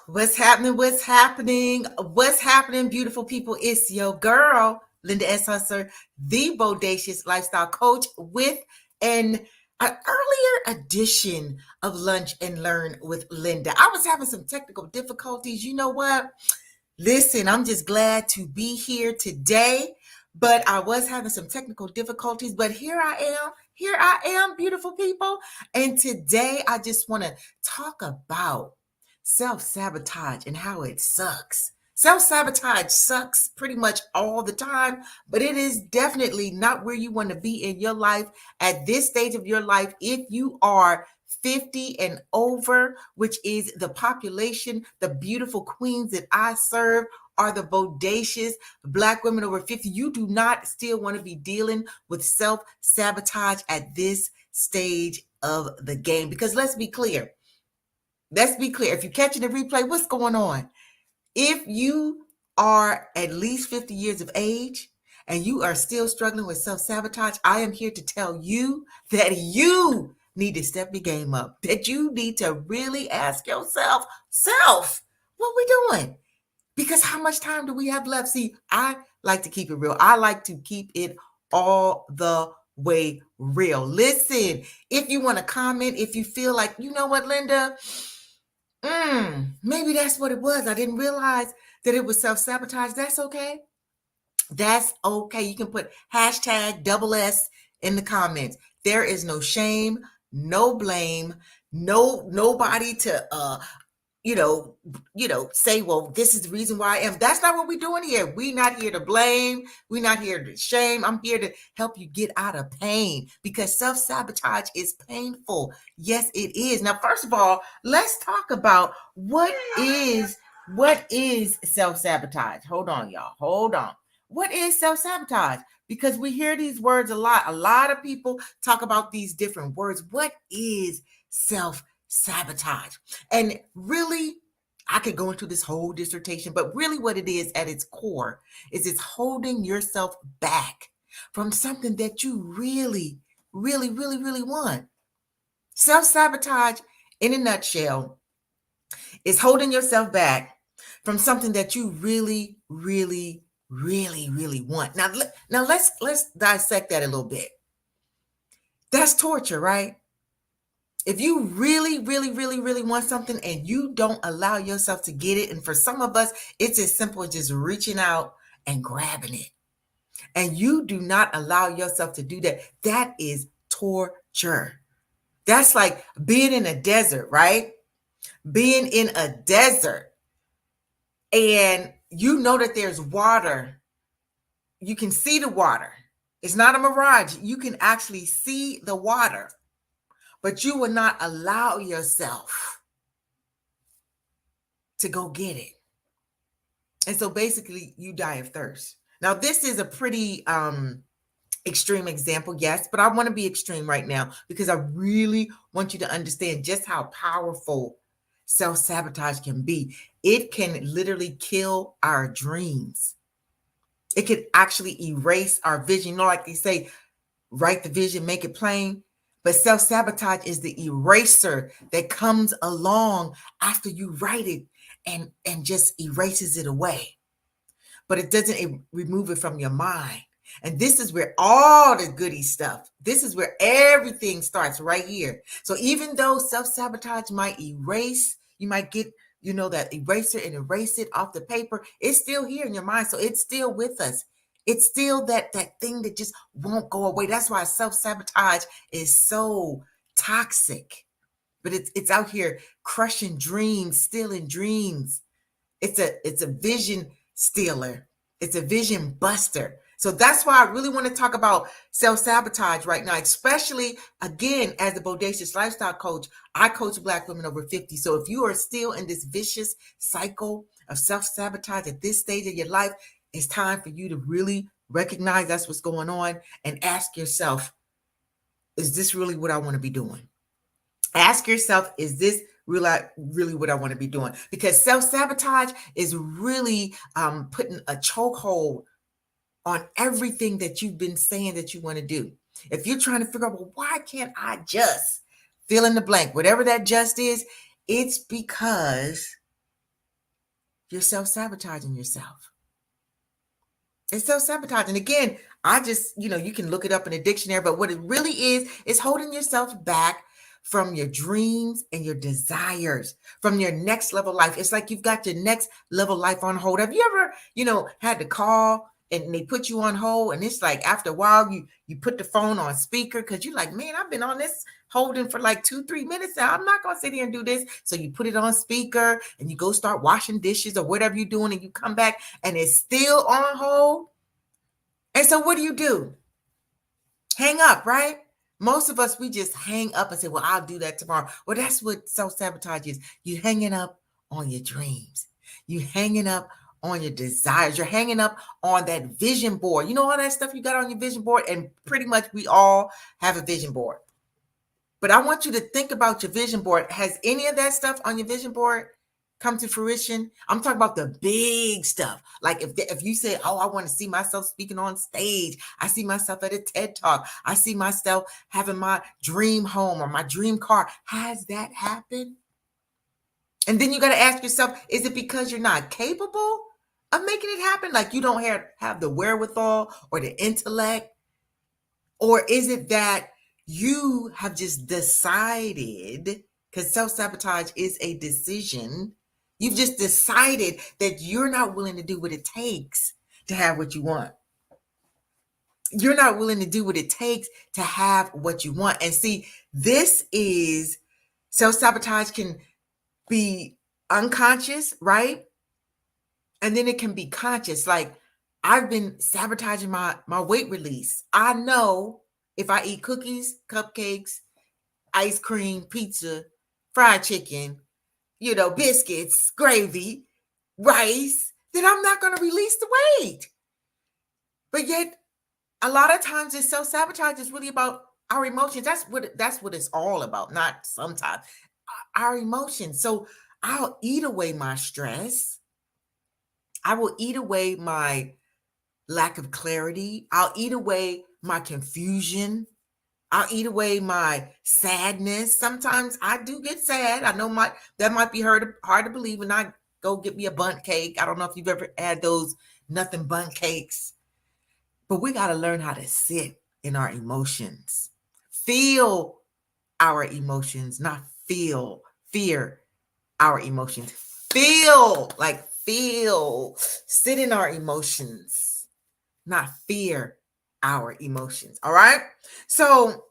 What's happening? What's happening? What's happening, beautiful people? It's your girl, Linda S. Hustler, the Bodacious Lifestyle Coach, with an earlier edition of Lunch and Learn with Linda. I was having some technical difficulties. You know what? Listen, I'm just glad to be here today, but I was having some technical difficulties, but here I am. Here I am, beautiful people. And today I just want to talk about self-sabotage and how it sucks. Self-sabotage sucks pretty much all the time, but it is definitely not where you want to be in your life at this stage of your life if you are 50 and over, which is the population. The beautiful queens that I serve are the bodacious Black women over 50. You do not still want to be dealing with self-sabotage at this stage of the game, because let's be clear. If you're catching the replay, what's going on? If you are at least 50 years of age and you are still struggling with self-sabotage, I am here to tell you that you need to step your game up, that you need to really ask yourself, what we doing? Because how much time do we have left? See, I like to keep it real. I like to keep it all the way real. Listen, if you want to comment, if you feel like, you know what, Linda, maybe that's what it was. I didn't realize that it was self-sabotage. That's okay. That's okay. You can put hashtag double S in the comments. There is no shame, no blame, nobody to say, well, this is the reason why I am. That's not what we're doing here. We're not here to blame. We're not here to shame. I'm here to help you get out of pain, because self-sabotage is painful. Yes, it is. Now, first of all, let's talk about what is self-sabotage. Hold on, y'all. Hold on. What is self-sabotage? Because we hear these words a lot. A lot of people talk about these different words. What is self-sabotage? And really, I could go into this whole dissertation, but really what it is at its core is it's holding yourself back from something that you really, really, really, really want. Self-sabotage, in a nutshell, is holding yourself back from something that you really, really, really, really want. Now let's dissect that a little bit. That's torture, right? If you really, really, really, really want something and you don't allow yourself to get it, and for some of us, it's as simple as just reaching out and grabbing it, and you do not allow yourself to do that, that is torture. That's like being in a desert, right? Being in a desert and you know that there's water. You can see the water. It's not a mirage. You can actually see the water, but you will not allow yourself to go get it. And so basically you die of thirst. Now, this is a pretty extreme example, yes, but I want to be extreme right now because I really want you to understand just how powerful self-sabotage can be. It can literally kill our dreams. It can actually erase our vision. You know, like they say, write the vision, make it plain. But self-sabotage is the eraser that comes along after you write it and just erases it away. But it doesn't remove it from your mind. And this is where all the goody stuff, this is where everything starts right here. So even though self-sabotage might erase, you might get, that eraser and erase it off the paper, it's still here in your mind. So it's still with us. It's still that thing that just won't go away. That's why self-sabotage is so toxic. But it's out here crushing dreams, stealing dreams. It's a vision stealer. It's a vision buster. So that's why I really want to talk about self-sabotage right now, especially, again, as a bodacious lifestyle coach. I coach Black women over 50. So if you are still in this vicious cycle of self-sabotage at this stage of your life, it's time for you to really recognize that's what's going on and ask yourself, is this really what I want to be doing? Ask yourself, is this really what I want to be doing? Because self-sabotage is really putting a chokehold on everything that you've been saying that you want to do. If you're trying to figure out, well, why can't I just fill in the blank, whatever that just is, it's because you're self-sabotaging yourself. It's self-sabotaging. Again, I just, you can look it up in a dictionary, but what it really is holding yourself back from your dreams and your desires, from your next level life. It's like you've got your next level life on hold. Have you ever, had to call and they put you on hold, and it's like after a while you put the phone on speaker because you're like, man, I've been on this holding for like 2-3 minutes now. I'm not gonna sit here and do this. So you put it on speaker and you go start washing dishes or whatever you're doing, and you come back and it's still on hold. And so what do? Hang up, right? Most of us, we just hang up and say, well, I'll do that tomorrow. Well, that's what self-sabotage is. You hanging up on your dreams. You hanging up on your desires. You're hanging up on that vision board. You know all that stuff you got on your vision board? And pretty much we all have a vision board. But I want you to think about your vision board. Has any of that stuff on your vision board come to fruition? I'm talking about the big stuff. Like if you say, oh, I want to see myself speaking on stage. I see myself at a TED Talk. I see myself having my dream home or my dream car. Has that happened? And then you got to ask yourself, is it because you're not capable of making it happen? Like you don't have the wherewithal or the intellect? Or is it that you have just decided, because self-sabotage is a decision, you've just decided that you're not willing to do what it takes to have what you want. You're not willing to do what it takes to have what you want. And see, this is self-sabotage can be unconscious, right? And then it can be conscious. Like I've been sabotaging my weight release. I know if I eat cookies, cupcakes, ice cream, pizza, fried chicken, biscuits, gravy, rice, then I'm not going to release the weight. But yet, a lot of times, this self-sabotage is really about our emotions. That's what it's all about. Not sometimes our emotions. So I'll eat away my stress. I will eat away my lack of clarity. I'll eat away my confusion. I'll eat away my sadness. Sometimes I do get sad. I know that might be hard to believe, and I go get me a bundt cake. I don't know if you've ever had those nothing bundt cakes, but we got to learn how to sit in our emotions. Feel our emotions, not fear our emotions. Feel, sit in our emotions, not fear our emotions. All right. So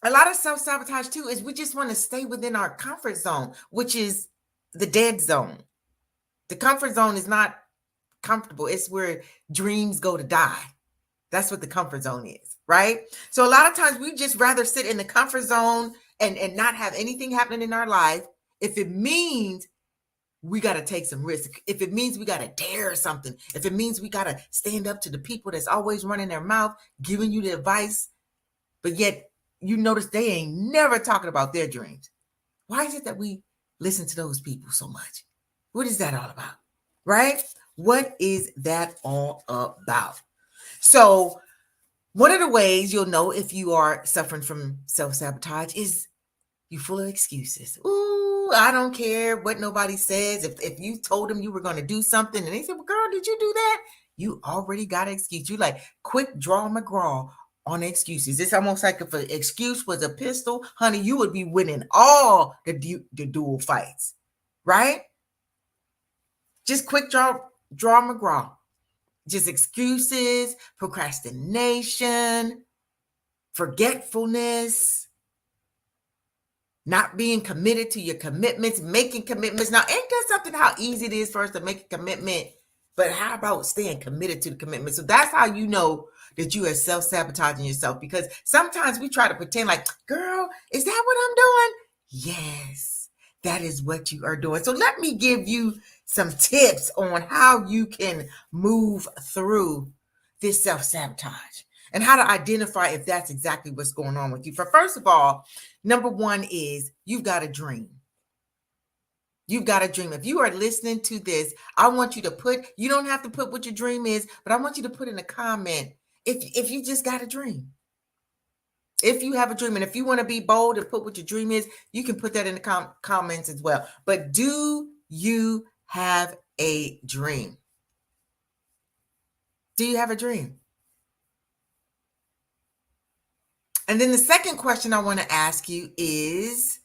a lot of self-sabotage too is we just want to stay within our comfort zone, which is the dead zone. The comfort zone is not comfortable. It's where dreams go to die. That's what the comfort zone is, right? So a lot of times we just rather sit in the comfort zone and not have anything happening in our life if it means we got to take some risk. If it means we got to dare something, if it means we got to stand up to the people that's always running their mouth, giving you the advice, but yet you notice they ain't never talking about their dreams. Why is it that we listen to those people so much? What is that all about? Right? What is that all about? So one of the ways you'll know if you are suffering from self-sabotage is you full of excuses. Ooh, I don't care what nobody says. If you told them you were going to do something and they said, well, girl, did you do that? You already got an excuse. You like quick draw McGraw on excuses. It's almost like if an excuse was a pistol, honey, you would be winning all the duel fights, right? Just quick draw McGraw. Just excuses, procrastination, forgetfulness, not being committed to your commitments, making commitments. Now, ain't that something how easy it is for us to make a commitment? But how about staying committed to the commitment? So that's how you know that you are self-sabotaging yourself, because sometimes we try to pretend like, girl, is that what I'm doing? Yes, that is what you are doing. So let me give you some tips on how you can move through this self-sabotage and how to identify if that's exactly what's going on with you. First of all, number one is you've got a dream. You've got a dream. If you are listening to this, I want you to you don't have to put what your dream is, but I want you to put in a comment if you just got a dream. If you have a dream, and if you want to be bold and put what your dream is, you can put that in the comments as well. But do you have a dream? Do you have a dream? And then the second question I want to ask you is,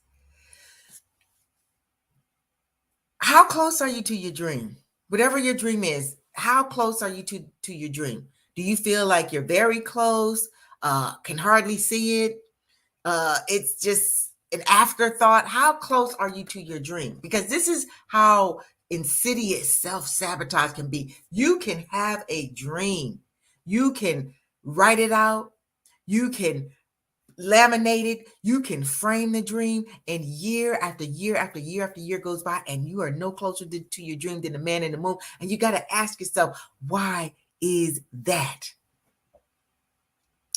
how close are you to your dream? Whatever your dream is, how close are you to your dream? Do you feel like you're very close? Can hardly see it? It's just an afterthought. How close are you to your dream? Because this is how insidious self-sabotage can be. You can have a dream. You can write it out. You can laminated, you can frame the dream, and year after year after year after year goes by, and you are no closer to your dream than the man in the moon. And you got to ask yourself, why is that?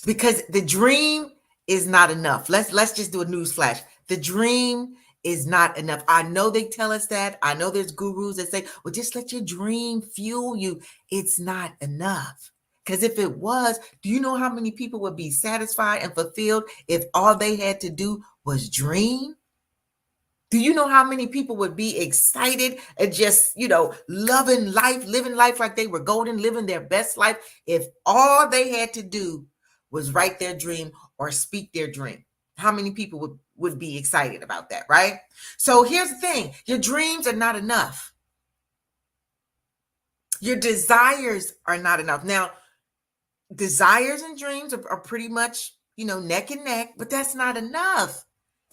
Because the dream is not enough. Let's just do a news flash. The dream is not enough. I know they tell us that. I know there's gurus that say, well, just let your dream fuel you. It's not enough. Because if it was, do you know how many people would be satisfied and fulfilled if all they had to do was dream? Do you know how many people would be excited and just, loving life, living life like they were golden, living their best life if all they had to do was write their dream or speak their dream? How many people would be excited about that, right? So here's the thing. Your dreams are not enough. Your desires are not enough. Now, desires and dreams are pretty much, neck and neck, but that's not enough.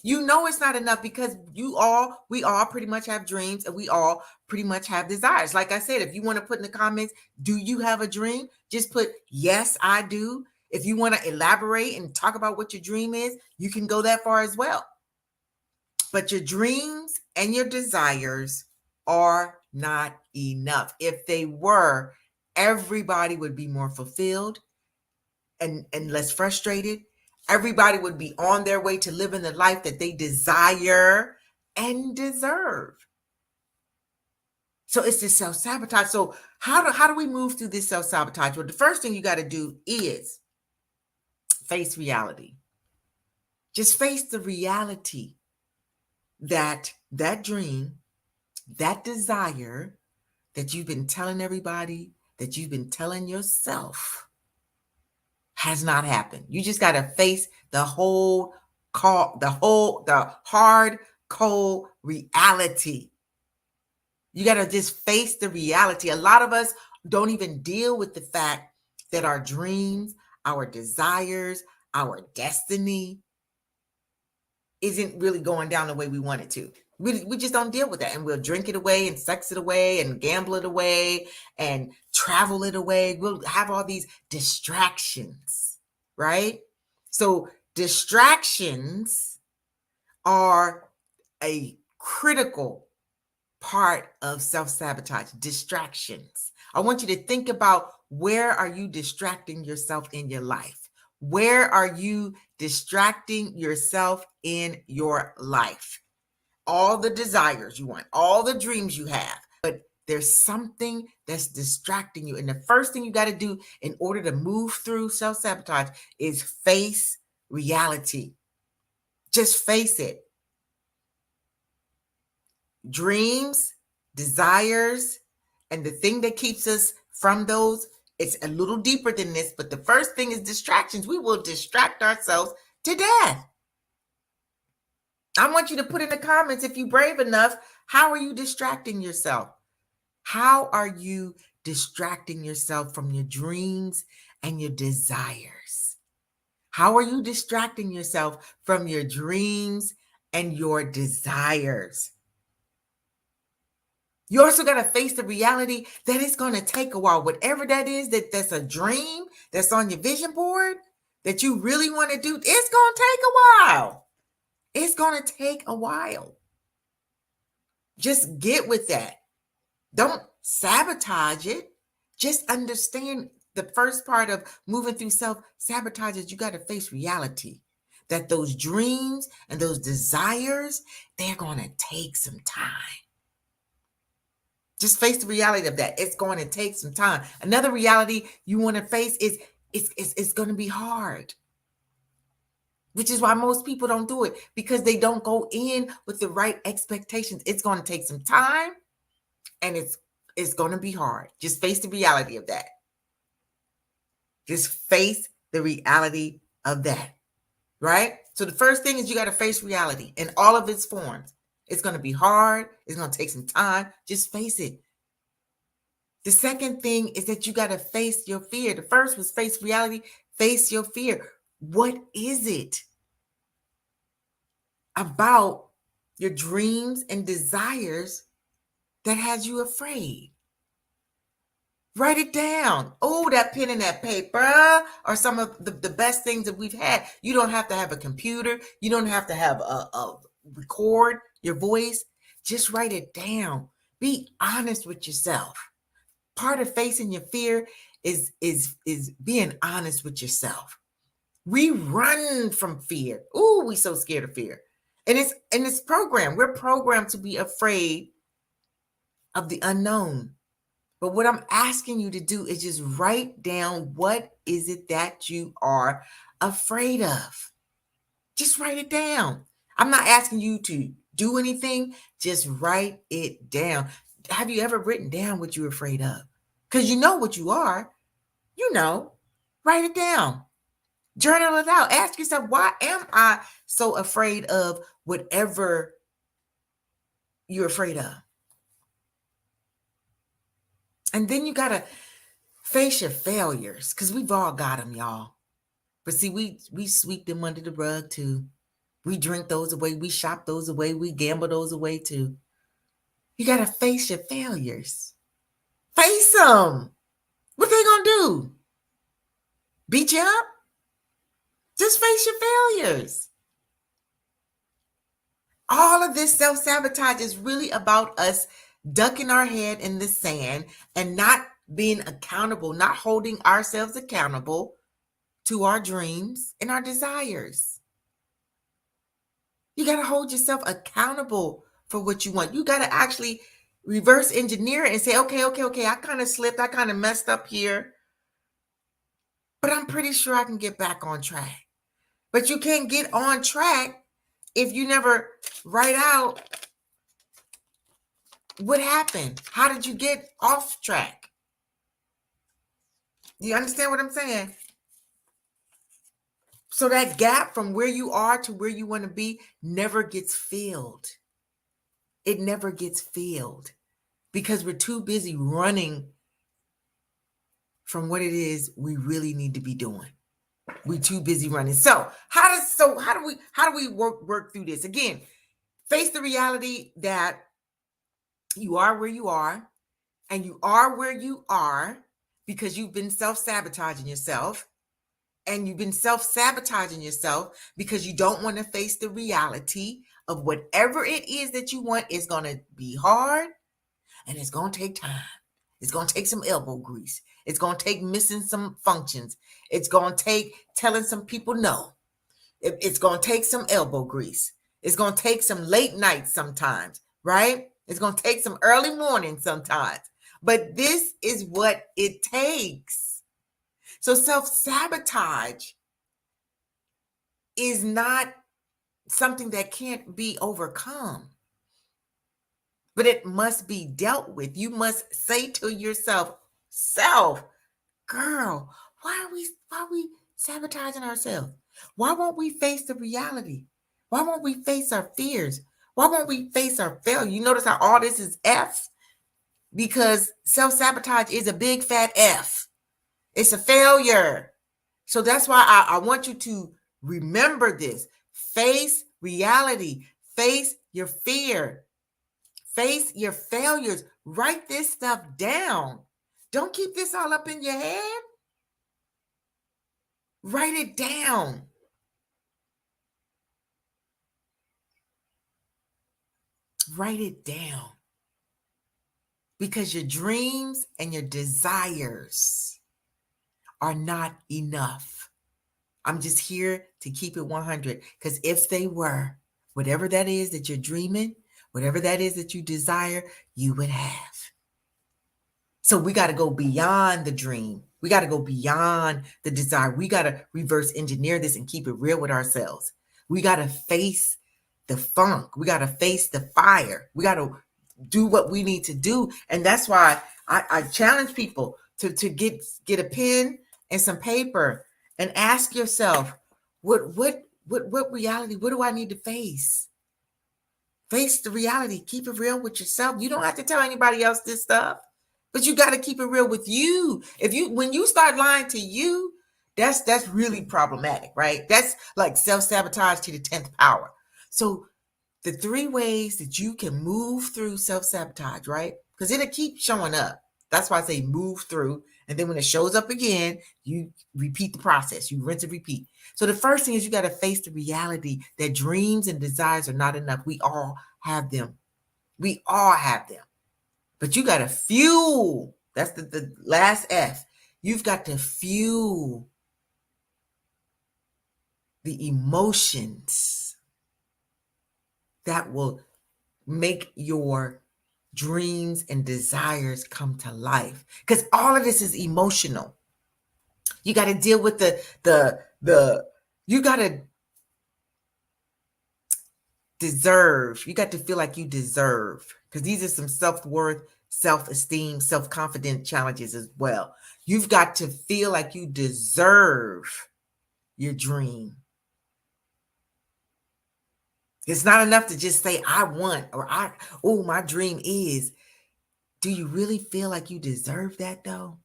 It's not enough because we all pretty much have dreams and we all pretty much have desires. Like I said, if you want to put in the comments, do you have a dream? Just put, yes, I do. If you want to elaborate and talk about what your dream is, you can go that far as well. But your dreams and your desires are not enough. If they were, everybody would be more fulfilled and less frustrated. Everybody would be on their way to living the life that they desire and deserve. So it's this self-sabotage. So how do we move through this self-sabotage? Well, the first thing you got to do is face reality. Just face the reality that dream, that desire that you've been telling everybody, that you've been telling yourself, has not happened. You just got to face the hard, cold reality. You got to just face the reality. A lot of us don't even deal with the fact that our dreams, our desires, our destiny isn't really going down the way we want it to. We just don't deal with that. And we'll drink it away and sex it away and gamble it away and travel it away. We'll have all these distractions, right? So distractions are a critical part of self-sabotage. Distractions. I want you to think about, where are you distracting yourself in your life? Where are you distracting yourself in your life? All the desires you want, all the dreams you have, but there's something that's distracting you. And the first thing you got to do in order to move through self-sabotage is face reality. Just face it. Dreams, desires, and the thing that keeps us from those, it's a little deeper than this, but the first thing is distractions. We will distract ourselves to death. I want you to put in the comments, if you're brave enough, how are you distracting yourself? How are you distracting yourself from your dreams and your desires? How are you distracting yourself from your dreams and your desires? You also got to face the reality that it's going to take a while. Whatever that is, that's a dream that's on your vision board that you really want to do, it's going to take a while. It's going to take a while. Just get with that. Don't sabotage it. Just understand the first part of moving through self-sabotage is you got to face reality. That those dreams and those desires, they're going to take some time. Just face the reality of that. It's going to take some time. Another reality you want to face is it's going to be hard. Which is why most people don't do it, because they don't go in with the right expectations. It's going to take some time. And it's going to be hard. Just face the reality of that. Just face the reality of that. Right? So the first thing is you got to face reality in all of its forms. It's going to be hard. It's going to take some time. Just face it. The second thing is that you got to face your fear. The first was face reality, face your fear. What is it about your dreams and desires that has you afraid? Write it down. Oh, that pen and that paper are some of the best things that we've had. You don't have to have a computer. You don't have to have a record your voice. Just write it down. Be honest with yourself. Part of facing your fear is being honest with yourself. We run from fear. Ooh, we so scared of fear. And it's programmed. We're programmed to be afraid of the unknown. But what I'm asking you to do is just write down what is it that you are afraid of. Just write it down. I'm not asking you to do anything. Just write it down. Have you ever written down what you're afraid of? Because you know what you are. You know. Write it down. Journal it out. Ask yourself, why am I so afraid of whatever you're afraid of? And then you got to face your failures, because we've all got them, y'all. But see, we sweep them under the rug too. We drink those away. We shop those away. We gamble those away too. You got to face your failures. Face them. What they going to do? Beat you up? Just face your failures. All of this self-sabotage is really about us ducking our head in the sand and not being accountable, not holding ourselves accountable to our dreams and our desires. You got to hold yourself accountable for what you want. You got to actually reverse engineer it and say, okay, I kind of slipped. I kind of messed up here, but I'm pretty sure I can get back on track. But you can't get on track if you never write out what happened. How did you get off track? Do you understand what I'm saying? So that gap from where you are to where you want to be never gets filled. It never gets filled because we're too busy running from what it is we really need to be doing. We're too busy running. So how do we work through this? Again, face the reality that you are where you are, and you are where you are because you've been self-sabotaging yourself. And you've been self-sabotaging yourself because you don't want to face the reality of whatever it is that you want. Is going to be hard, and it's going to take time. It's going to take some elbow grease. It's going to take missing some functions. It's going to take telling some people no. It's going to take some elbow grease. It's going to take some late nights sometimes, right? It's going to take some early mornings sometimes. But this is what it takes. So self-sabotage is not something that can't be overcome, but it must be dealt with. You must say to yourself, girl, why are we sabotaging ourselves? Why won't we face the reality? Why won't we face our fears? Why won't we face our failure? You notice how all this is F? Because self-sabotage is a big fat F. It's a failure. So that's why I want you to remember this. Face reality. Face your fear. Face your failures. Write this stuff down. Don't keep this all up in your head. Write it down. Write it down. Because your dreams and your desires are not enough. I'm just here to keep it 100. Because if they were, whatever that is that you're dreaming, whatever that is that you desire, you would have. So we got to go beyond the dream. We got to go beyond the desire. We got to reverse engineer this and keep it real with ourselves. We got to face the funk. We got to face the fire. We got to do what we need to do. And that's why I challenge people to get a pen and some paper and ask yourself, what reality, what do I need to face? Face the reality. Keep it real with yourself. You don't have to tell anybody else this stuff, but you got to keep it real with you. When you start lying to you, that's really problematic, right? That's like self-sabotage to the 10th power. So the 3 ways that you can move through self-sabotage, right? Because it'll keep showing up. That's why I say move through. And then when it shows up again, you repeat the process. You rinse and repeat. So the first thing is you got to face the reality that dreams and desires are not enough. We all have them. We all have them. But you got to fuel. That's the last F. You've got to fuel the emotions that will make your dreams and desires come to life, because all of this is emotional. You got to deal with you got to deserve. You got to feel like you deserve, because these are some self-worth, self-esteem, self-confidence challenges as well. You've got to feel like you deserve your dream. It's not enough to just say I want, or my dream is. Do you really feel like you deserve that though?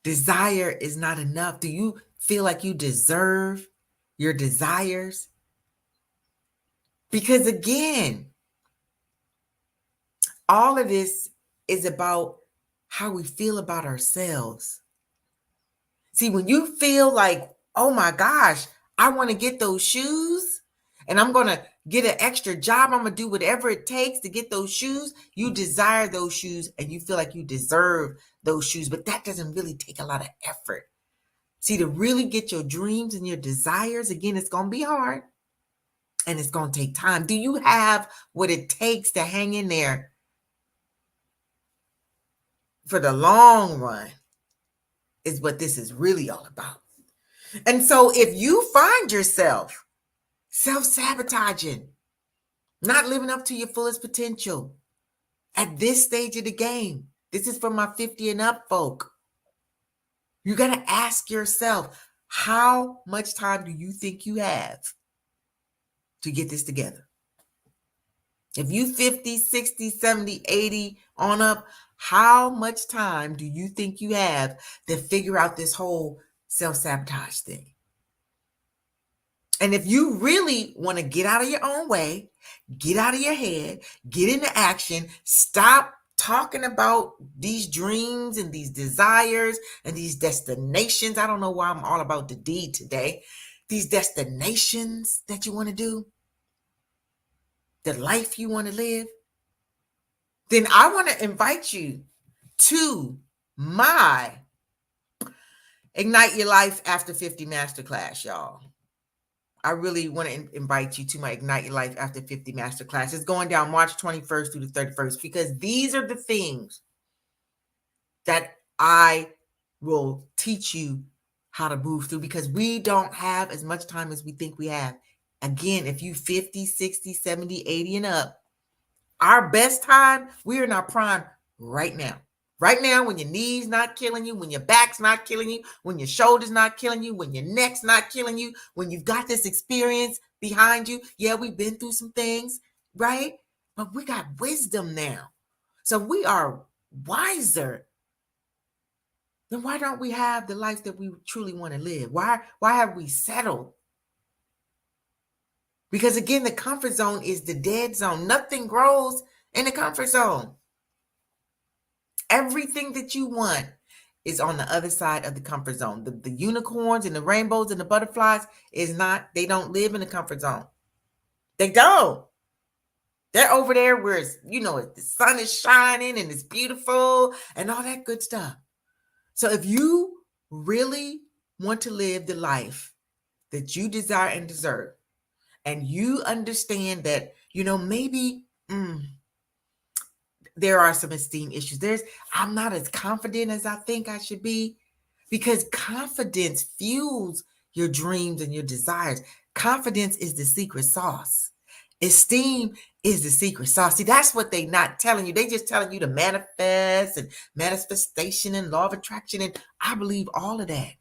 Desire is not enough. Do you feel like you deserve your desires? Because again, all of this is about how we feel about ourselves. See, when you feel like, oh my gosh, I want to get those shoes and I'm going to get an extra job, I'm going to do whatever it takes to get those shoes. You desire those shoes and you feel like you deserve those shoes, but that doesn't really take a lot of effort. See, to really get your dreams and your desires, again, it's going to be hard and it's going to take time. Do you have what it takes to hang in there for the long run? Is what this is really all about. And so if you find yourself self-sabotaging, not living up to your fullest potential at this stage of the game, this is for my 50 and up folk. You got to ask yourself, how much time do you think you have to get this together? If you 50, 60, 70, 80 on up, how much time do you think you have to figure out this whole self-sabotage thing? And if you really want to get out of your own way, get out of your head, get into action, stop talking about these dreams and these desires and these destinations. I don't know why I'm all about the D today. These destinations that you want to do, the life you want to live. Then I want to invite you to my Ignite Your Life After 50 Masterclass, y'all. I really want to invite you to my Ignite Your Life After 50 Masterclass. It's going down March 21st through the 31st, because these are the things that I will teach you how to move through, because we don't have as much time as we think we have. Again, if you 50, 60, 70, 80 and up, our best time, we're in our prime right now. Right now, when your knees not killing you, when your back's not killing you, when your shoulder's not killing you, when your neck's not killing you, when you've got this experience behind you. Yeah, we've been through some things, right? But we got wisdom now. So we are wiser. Then why don't we have the life that we truly want to live? Why have we settled? Because again, the comfort zone is the dead zone. Nothing grows in the comfort zone. Everything that you want is on the other side of the comfort zone. The unicorns and the rainbows and the butterflies they don't live in the comfort zone. They don't. They're over there where the sun is shining and it's beautiful and all that good stuff. So if you really want to live the life that you desire and deserve, and you understand that, maybe there are some esteem issues. I'm not as confident as I think I should be, because confidence fuels your dreams and your desires. Confidence is the secret sauce. Esteem is the secret sauce. See, that's what they not telling you. They just telling you to manifest and manifestation and law of attraction. And I believe all of that.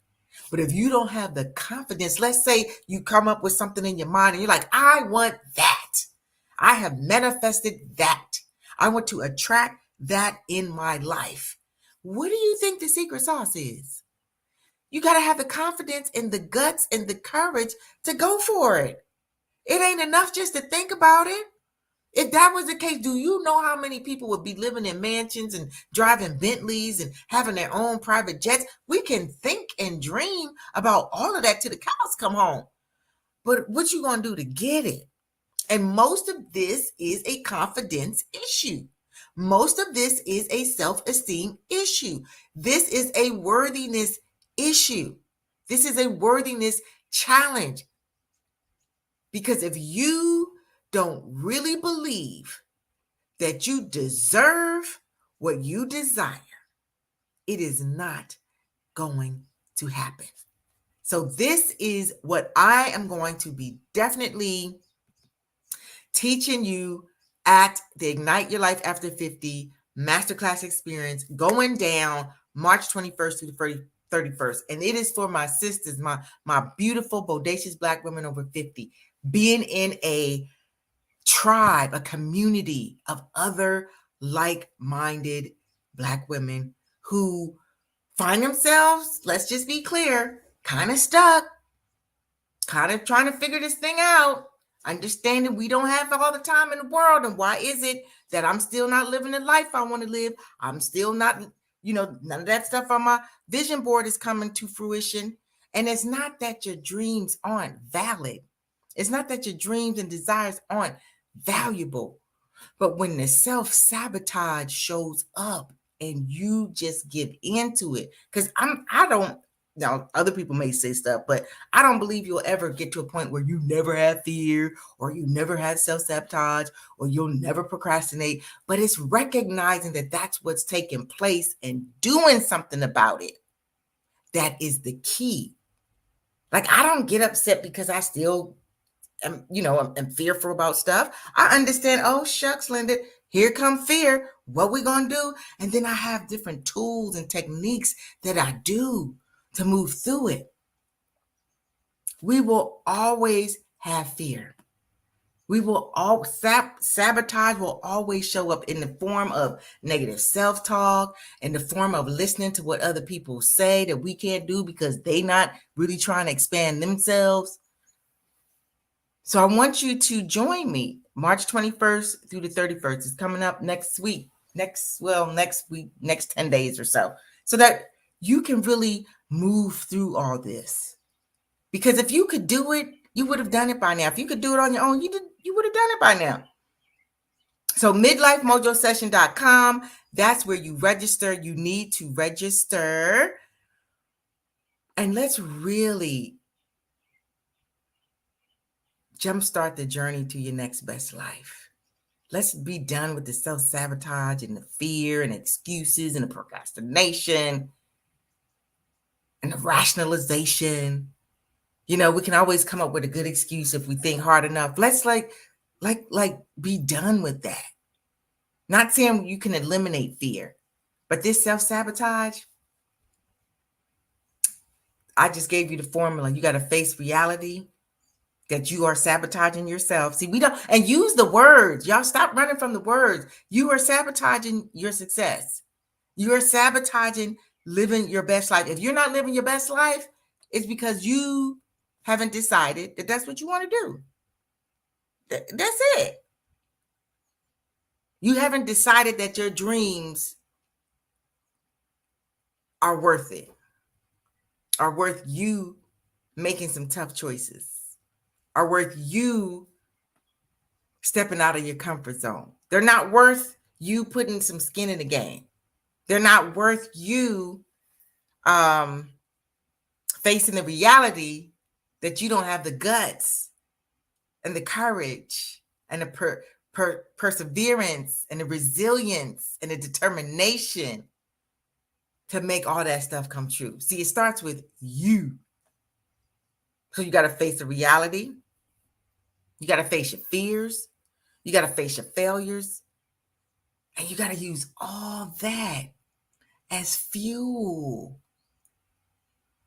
But if you don't have the confidence, let's say you come up with something in your mind and you're like, I want that. I have manifested that. I want to attract that in my life. What do you think the secret sauce is? You got to have the confidence and the guts and the courage to go for it. It ain't enough just to think about it. If that was the case, do you know how many people would be living in mansions and driving Bentleys and having their own private jets? We can think and dream about all of that till the cows come home. But what you going to do to get it? And most of this is a confidence issue. Most of this is a self-esteem issue. This is a worthiness issue. This is a worthiness challenge. Because if you don't really believe that you deserve what you desire, it is not going to happen. So this is what I am going to be definitely teaching you at the Ignite Your Life After 50 Masterclass Experience, going down March 21st to the 31st. And it is for my sisters, my beautiful, bodacious Black women over 50, being in a tribe, a community of other like-minded Black women who find themselves, let's just be clear, kind of stuck, kind of trying to figure this thing out, understanding we don't have all the time in the world. And why is it that I'm still not living the life I want to live? I'm still not, none of that stuff on my vision board is coming to fruition. And it's not that your dreams aren't valid. It's not that your dreams and desires aren't valuable. But when the self-sabotage shows up and you just give into it, because I don't, now other people may say stuff, but I don't believe you'll ever get to a point where you never have fear or you never have self-sabotage or you'll never procrastinate. But it's recognizing that that's what's taking place and doing something about it. That is the key. Like, I don't get upset because I still I'm fearful about stuff. I understand, oh, shucks, Linda, here come fear. What we going to do? And then I have different tools and techniques that I do to move through it. We will always have fear. We will all sabotage will always show up in the form of negative self-talk, in the form of listening to what other people say that we can't do because they not really trying to expand themselves. So I want you to join me March 21st through the 31st. It's coming up next week, next 10 days or so that you can really move through all this. Because if you could do it, you would have done it by now. If you could do it on your own, you would have done it by now. So midlifemojosession.com, that's where you register. You need to register. And let's really jumpstart the journey to your next best life. Let's be done with the self-sabotage and the fear and excuses and the procrastination and the rationalization. We can always come up with a good excuse if we think hard enough. Let's like be done with that. Not saying you can eliminate fear, but this self-sabotage, I just gave you the formula. You got to face reality that you are sabotaging yourself. See, we don't, and use the words. Y'all stop running from the words. You are sabotaging your success. You are sabotaging living your best life. If you're not living your best life, it's because you haven't decided that that's what you want to do. That's it. You haven't decided that your dreams are worth it, are worth you making some tough choices, are worth you stepping out of your comfort zone. They're not worth you putting some skin in the game. They're not worth you facing the reality that you don't have the guts and the courage and the perseverance and the resilience and the determination to make all that stuff come true. See, it starts with you. So you got to face the reality You got to face your fears. You got to face your failures. And you got to use all that as fuel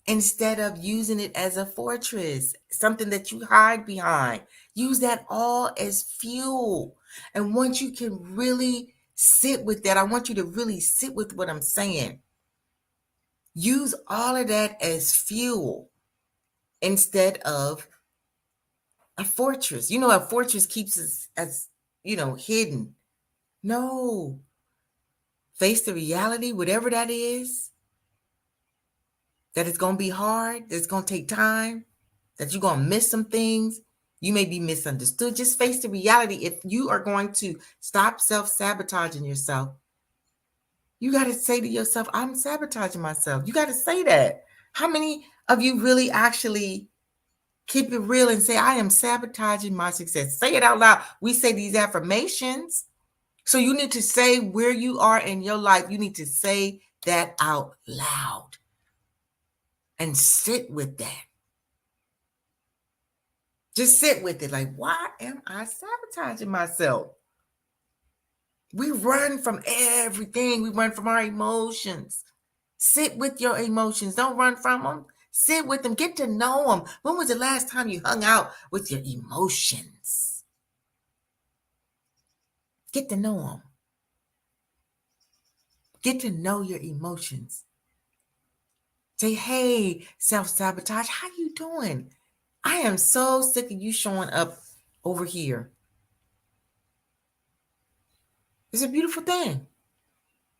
instead of using it as a fortress, something that you hide behind. Use that all as fuel. And once you can really sit with that, I want you to really sit with what I'm saying. Use all of that as fuel instead of a fortress. A fortress keeps us as, hidden. No. Face the reality, whatever that is, that it's going to be hard, that it's going to take time, that you're going to miss some things. You may be misunderstood. Just face the reality. If you are going to stop self-sabotaging yourself, you got to say to yourself, I'm sabotaging myself. You got to say that. How many of you really actually keep it real and say, I am sabotaging my success? Say it out loud. We say these affirmations. So you need to say where you are in your life. You need to say that out loud and sit with that. Just sit with it. Like, why am I sabotaging myself? We run from everything. We run from our emotions. Sit with your emotions. Don't run from them. Sit with them. Get to know them. When was the last time you hung out with your emotions? Get to know them. Get to know your emotions. Say, hey, self-sabotage, how you doing? I am so sick of you showing up over here. It's a beautiful thing.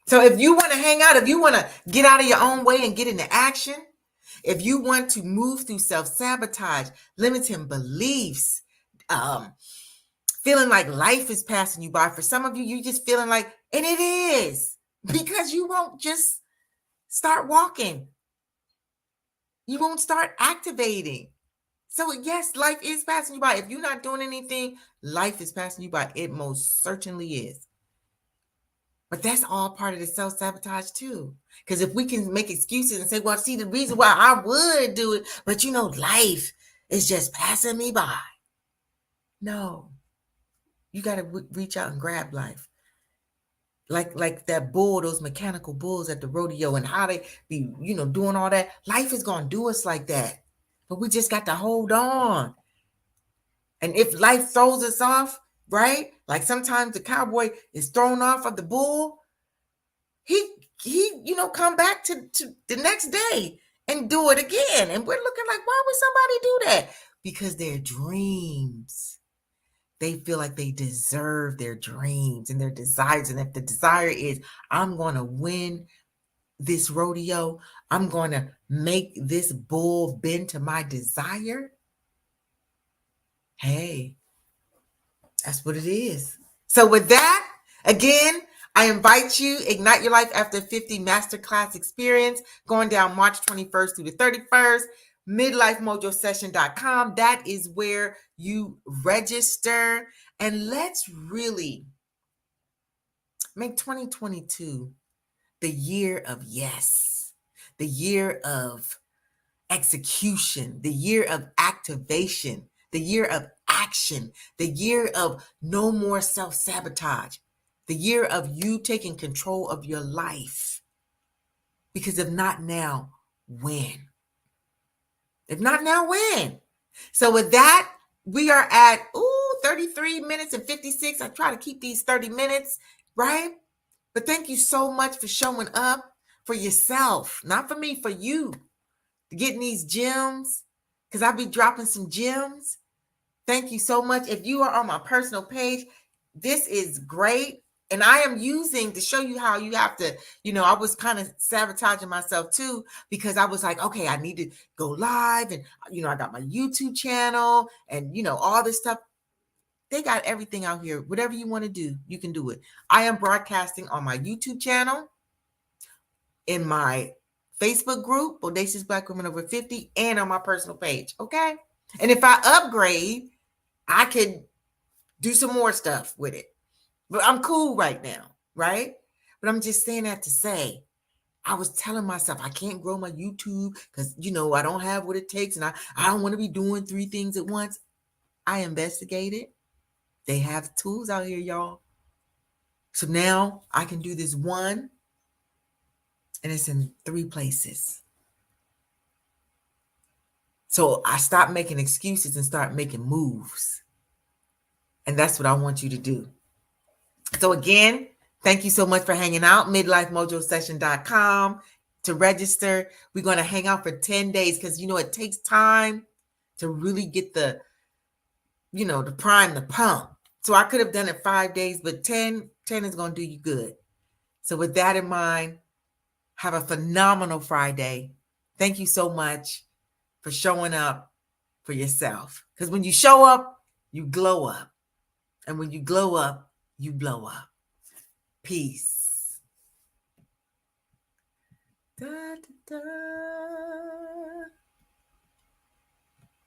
So if you want to hang out, if you want to get out of your own way and get into action, if you want to move through self-sabotage, limiting beliefs, feeling like life is passing you by. For some of you, you're just feeling like, and it is, because you won't just start walking. You won't start activating. So yes, life is passing you by. If you're not doing anything, life is passing you by. It most certainly is. But that's all part of the self-sabotage too. Because if we can make excuses and say, well, see, the reason why I would do it, but life is just passing me by. No, you got to reach out and grab life. Like that bull, those mechanical bulls at the rodeo, and how they be, doing all that. Life is going to do us like that. But we just got to hold on. And if life throws us off, right? Like sometimes the cowboy is thrown off of the bull, he come back to the next day and do it again. And we're looking like, why would somebody do that? Because their dreams, they feel like they deserve their dreams and their desires. And if the desire is, I'm going to win this rodeo, I'm going to make this bull bend to my desire. Hey, that's what it is. So with that, again, I invite you, Ignite Your Life After 50 Masterclass Experience, going down March 21st through the 31st, midlifemojosession.com. That is where you register. And let's really make 2022 the year of yes, the year of execution, the year of activation, the year of action, the year of no more self-sabotage, the year of you taking control of your life. Because if not now, when? If not now, when? So with that, we are at 33 minutes and 56. I try to keep these 30 minutes, right? But thank you so much for showing up for yourself, not for me, for you. Getting these gems, because I'll be dropping some gems. Thank you so much. If you are on my personal page, this is great. And I am using to show you how you have to, I was kind of sabotaging myself too, because I was like, okay, I need to go live. And, I got my YouTube channel and, all this stuff. They got everything out here. Whatever you want to do, you can do it. I am broadcasting on my YouTube channel, in my Facebook group, Audacious Black Women Over 50, and on my personal page, okay? And if I upgrade, I could do some more stuff with it. But I'm cool right now, right? But I'm just saying that to say, I was telling myself I can't grow my YouTube because, I don't have what it takes, and I don't want to be doing 3 things at once. I investigated. They have tools out here, y'all. So now I can do this one, and it's in 3 places. So I stop making excuses and start making moves. And that's what I want you to do. So again, thank you so much for hanging out. midlifemojosession.com to register. We're going to hang out for 10 days because, it takes time to really get the prime the pump. So I could have done it 5 days, but 10 is going to do you good. So with that in mind, have a phenomenal Friday. Thank you so much for showing up for yourself. Because when you show up, you glow up. And when you glow up, you blow up. Peace. Da, da, da.